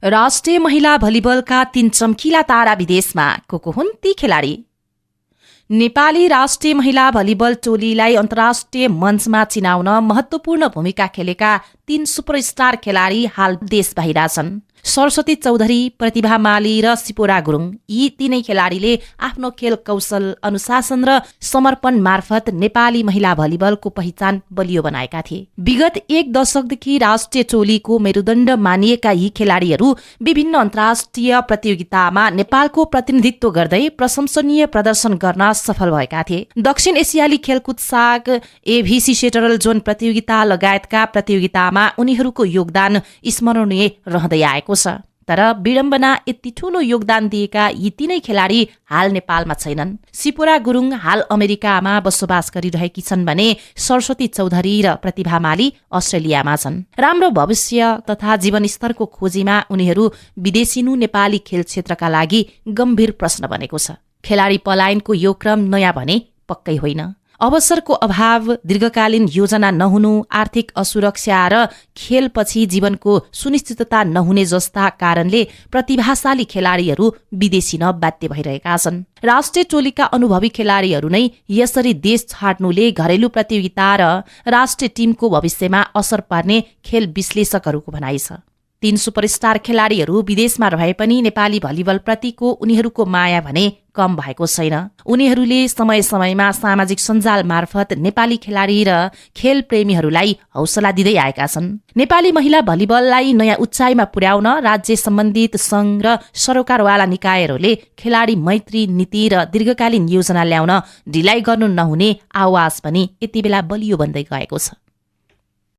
राष्ट्रिय महिला भलिबलका 3 चम्किला तारा विदेशमा को हुन् ती खेलाडी? नेपाली राष्ट्रिय महिला भलिबल टोलीलाई अन्तर्राष्ट्रिय मञ्चमा चिनाउन महत्वपूर्ण भूमिका खेलेका 3 सुपरस्टार खेलाडी हाल देश बाहिर छन्। सरस्वती चौधरी, प्रतिभा माली र सिपोरा गुरुङ यी तीनै खेलाडीले आफ्नो खेल कौशल, अनुशासन र समर्पण मार्फत नेपाली महिला भलिबलको पहिचान बलियो बनाएका थिए। विगत 1 दशकदेखि राष्ट्रिय टोलीको मेरुदण्ड मानिएका यी खेलाडीहरू विभिन्न अन्तर्राष्ट्रिय प्रतियोगितामा नेपालको प्रतिनिधित्व गर्दै प्रशंसनीय प्रदर्शन गर्न सफल भएका थिए। दक्षिण एसियाली खेलकुद साग, एभिसी सेटरल जोन प्रतियोगिता लगायतका प्रतियोगितामा उनीहरूको योगदान स्मरणीय रहँदै आएको छ। तर विडम्बना यति ठूलो योगदान दिएका यी तीनै खेलाडी हाल नेपालमा छैनन्। सिपोरा गुरुङ हाल अमेरिकामा बसोबास गरिरहेकी छन् भने सरस्वती चौधरी र प्रतिभा माली अस्ट्रेलियामा छन्। राम्रो भविष्य तथा जीवनस्तरको खोजीमा उनीहरू विदेशिनु नेपाली खेल क्षेत्रका लागि गम्भीर प्रश्न बनेको छ। खेलाडी पलायनको यो क्रम नयाँ भने पक्कै होइन। अवसरको अभाव, दीर्घकालीन योजना नहुनु, आर्थिक असुरक्षा र खेलपछि जीवनको सुनिश्चितता नहुने जस्ता कारणले प्रतिभाशाली खेलाडीहरू विदेशिन बाध्य भइरहेका छन्। राष्ट्रिय टोलीका अनुभवी खेलाडीहरू नै यसरी देश छाड्नुले घरेलु प्रतियोगिता र राष्ट्रिय टिमको भविष्यमा असर पार्ने खेल विश्लेषकहरूको भनाइ छ। 3 सुपरस्टार खेलाडीहरू विदेशमा रहे पनि नेपाली भलिबल प्रतिको उनीहरूको माया भने कम भएको छैन। उनीहरूले समय समयमा सामाजिक सञ्जाल मार्फत नेपाली खेलाडी र खेल प्रेमीहरूलाई हौसला दिँदै आएका छन्। नेपाली महिला भलिबललाई नयाँ उचाइमा पुर्याउन राज्य सम्बन्धित सङ्घ र सरकारवाला निकायहरूले खेलाडी मैत्री नीति र दीर्घकालीन योजना ल्याउन ढिलाइ गर्नु नहुने आवाज पनि यति बेला बलियो बन्दै गएको छ।